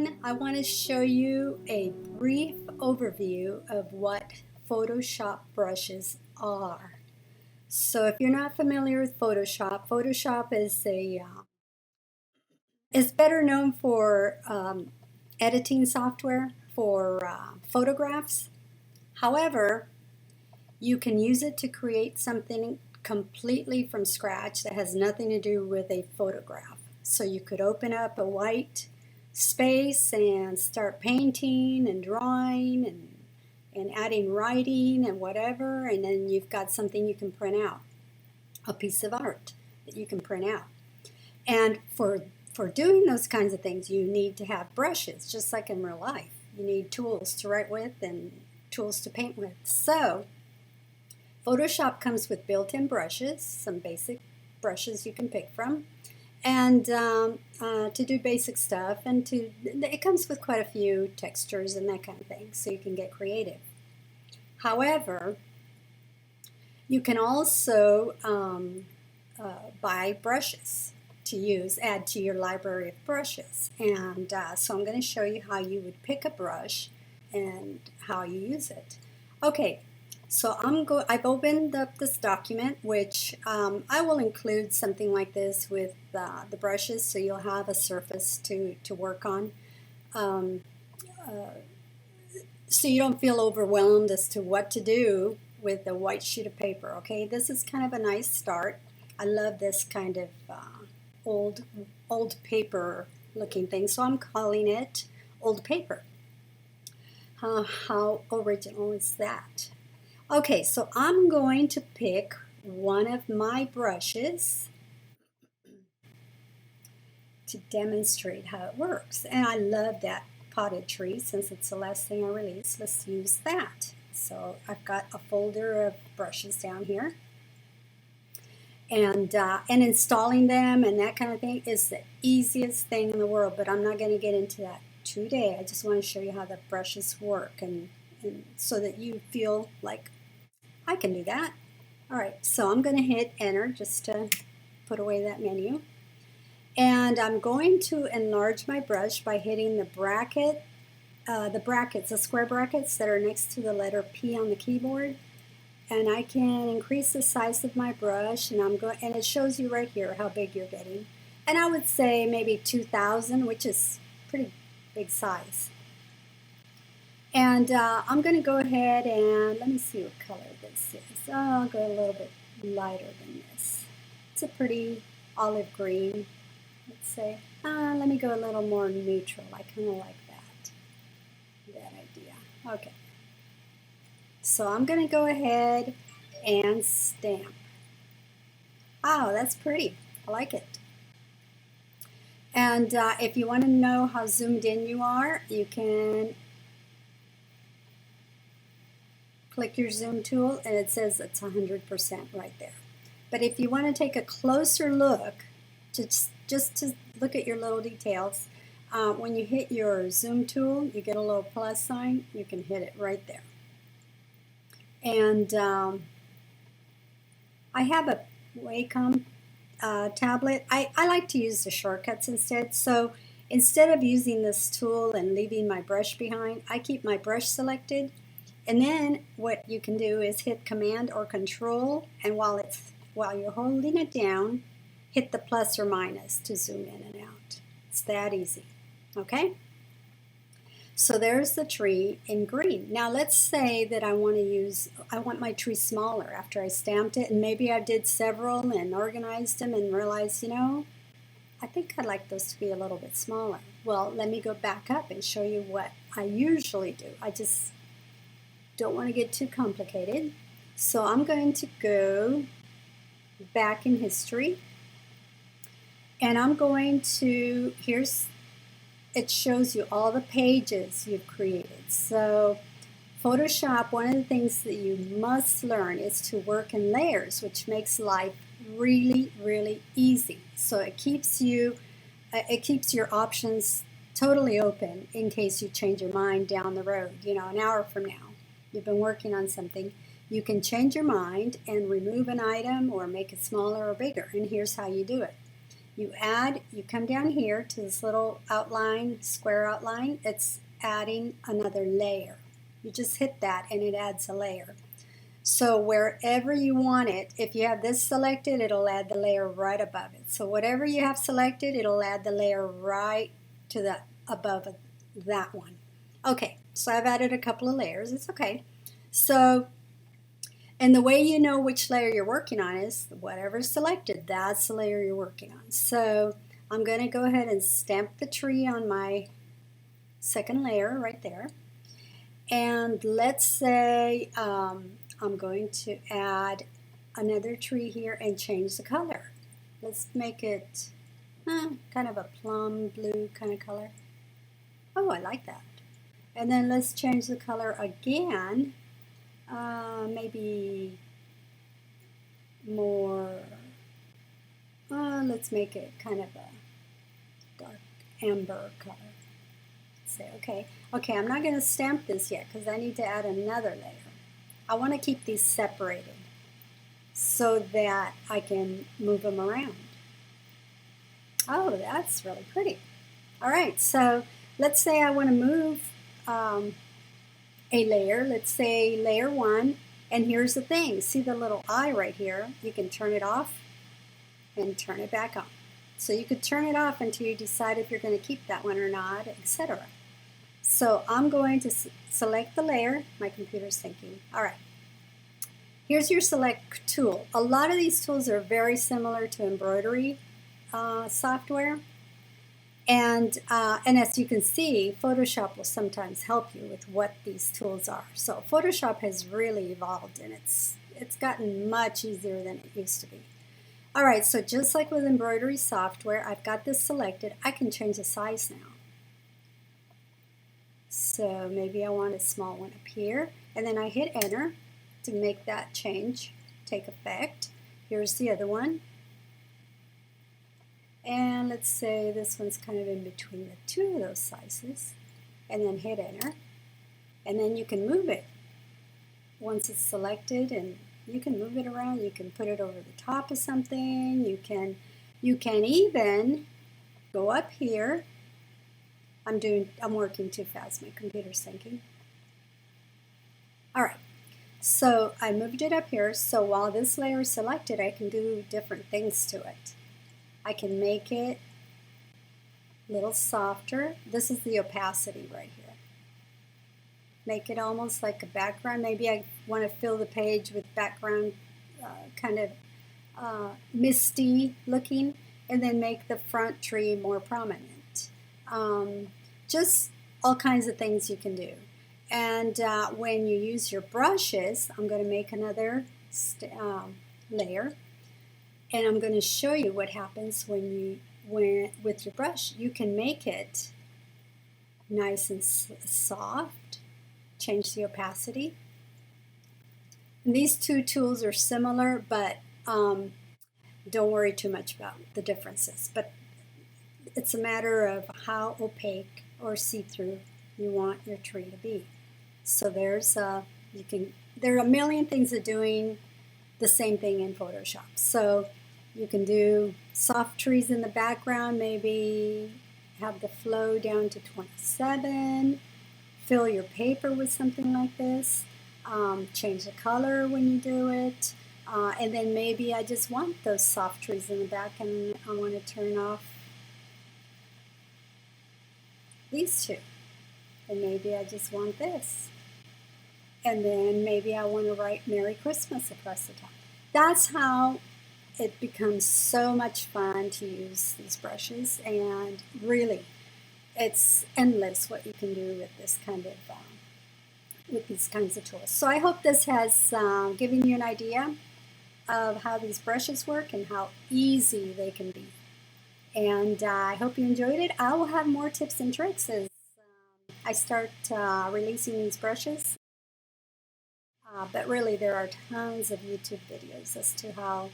everyone. I want to show you a brief overview of what Photoshop brushes are. So if you're not familiar with Photoshop, Photoshop is better known for editing software for photographs. However, you can use it to create something completely from scratch that has nothing to do with a photograph. So you could open up a white space and start painting and drawing and adding writing and whatever, and then you've got something you can print out, a piece of art that you can print out. And for doing those kinds of things, you need to have brushes, just like in real life. You need tools to write with and tools to paint with. So Photoshop comes with built-in brushes, some basic brushes you can pick from, and to do basic stuff, and it comes with quite a few textures and that kind of thing, so you can get creative. However, you can also buy brushes to use, add to your library of brushes, and so I'm going to show you how you would pick a brush and how you use it. Okay. So I've opened up this document, which I will include something like this with the brushes, so you'll have a surface to work on, so you don't feel overwhelmed as to what to do with a white sheet of paper. Okay, this is kind of a nice start. I love this kind of old paper looking thing, so I'm calling it old paper. How original is that? Okay, so I'm going to pick one of my brushes to demonstrate how it works. And I love that potted tree since it's the last thing I released. Let's use that. So I've got a folder of brushes down here. And installing them and that kind of thing is the easiest thing in the world, but I'm not going to get into that today. I just want to show you how the brushes work and so that you feel like I can do that. All right, so I'm going to hit enter just to put away that menu. And I'm going to enlarge my brush by hitting the brackets, the square brackets that are next to the letter P on the keyboard. And I can increase the size of my brush, and and it shows you right here how big you're getting. And I would say maybe 2,000, which is pretty big size. And I'm going to go ahead and let me see what color this is. Oh, I'll go a little bit lighter than this. It's a pretty olive green, let's say. Let me go a little more neutral. I kind of like that idea. Okay. So I'm going to go ahead and stamp. Oh, that's pretty. I like it. And if you want to know how zoomed in you are, you can click your zoom tool and it says it's 100% right there. But if you want to take a closer look, just to look at your little details, when you hit your zoom tool, you get a little plus sign. You can hit it right there. And I have a Wacom tablet. I like to use the shortcuts instead. So instead of using this tool and leaving my brush behind, I keep my brush selected. And then what you can do is hit Command or Control, and while you're holding it down, hit the plus or minus to zoom in and out. It's that easy. Okay? So there's the tree in green. Now let's say that I want my tree smaller after I stamped it, and maybe I did several and organized them and realized, I think I'd like those to be a little bit smaller. Well, let me go back up and show you what I usually do. I just don't want to get too complicated. So I'm going to go back in history, and I'm going to, it shows you all the pages you've created. So Photoshop, one of the things that you must learn is to work in layers, which makes life really, really easy. So it keeps your options totally open in case you change your mind down the road, an hour from now. You've been working on something, you can change your mind and remove an item or make it smaller or bigger, and here's how you do it. You come down here to this little outline, square outline. It's adding another layer. You just hit that and it adds a layer. So wherever you want it, if you have this selected, it'll add the layer right above it. So whatever you have selected, it'll add the layer right to the above that one. Okay, so I've added a couple of layers. It's okay. So, and the way you know which layer you're working on is whatever's selected, that's the layer you're working on. So I'm going to go ahead and stamp the tree on my second layer right there. And let's say I'm going to add another tree here and change the color. Let's make it kind of a plum blue kind of color. Oh, I like that. And then let's change the color again. Maybe more, let's make it kind of a dark amber color. Say, okay, I'm not going to stamp this yet because I need to add another layer. I want to keep these separated so that I can move them around. Oh, that's really pretty. All right, so let's say I want to move a layer. Let's say layer 1, and here's the thing. See the little eye right here? You can turn it off and turn it back on. So you could turn it off until you decide if you're going to keep that one or not, etc. So I'm going to select the layer. My computer's thinking. All right. Here's your select tool. A lot of these tools are very similar to embroidery software. And as you can see, Photoshop will sometimes help you with what these tools are. So Photoshop has really evolved, and it's gotten much easier than it used to be. All right, so just like with embroidery software, I've got this selected. I can change the size now. So maybe I want a small one up here, and then I hit enter to make that change take effect. Here's the other one. And let's say this one's kind of in between the two of those sizes. And then hit enter. And then you can move it once it's selected, and you can move it around. You can put it over the top of something. You can even go up here. I'm working too fast. My computer's thinking. All right. So I moved it up here. So while this layer is selected, I can do different things to it. I can make it a little softer. This is the opacity right here. Make it almost like a background. Maybe I want to fill the page with background kind of misty looking, and then make the front tree more prominent. Just all kinds of things you can do. And when you use your brushes, I'm going to make another layer. And I'm going to show you what happens when with your brush. You can make it nice and soft, change the opacity. And these two tools are similar, but don't worry too much about the differences. But it's a matter of how opaque or see-through you want your tree to be. So there are a million things of doing the same thing in Photoshop. So you can do soft trees in the background, maybe have the flow down to 27, fill your paper with something like this, change the color when you do it, and then maybe I just want those soft trees in the back and I want to turn off these two. And maybe I just want this. And then maybe I want to write Merry Christmas across the top. That's how it becomes so much fun to use these brushes, and really it's endless what you can do with this kind of with these kinds of tools. So I hope this has given you an idea of how these brushes work and how easy they can be. And I hope you enjoyed it. I will have more tips and tricks as I start releasing these brushes. But really there are tons of YouTube videos as to how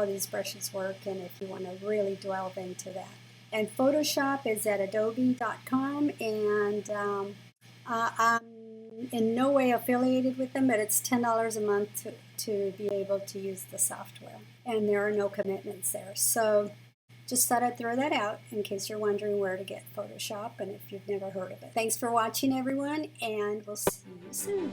these brushes work, and if you want to really delve into that. And Photoshop is at adobe.com, and I'm in no way affiliated with them, but it's $10 a month to be able to use the software, and there are no commitments there. So Just thought I'd throw that out in case you're wondering where to get Photoshop and if you've never heard of it. Thanks for watching, everyone, and we'll see you soon.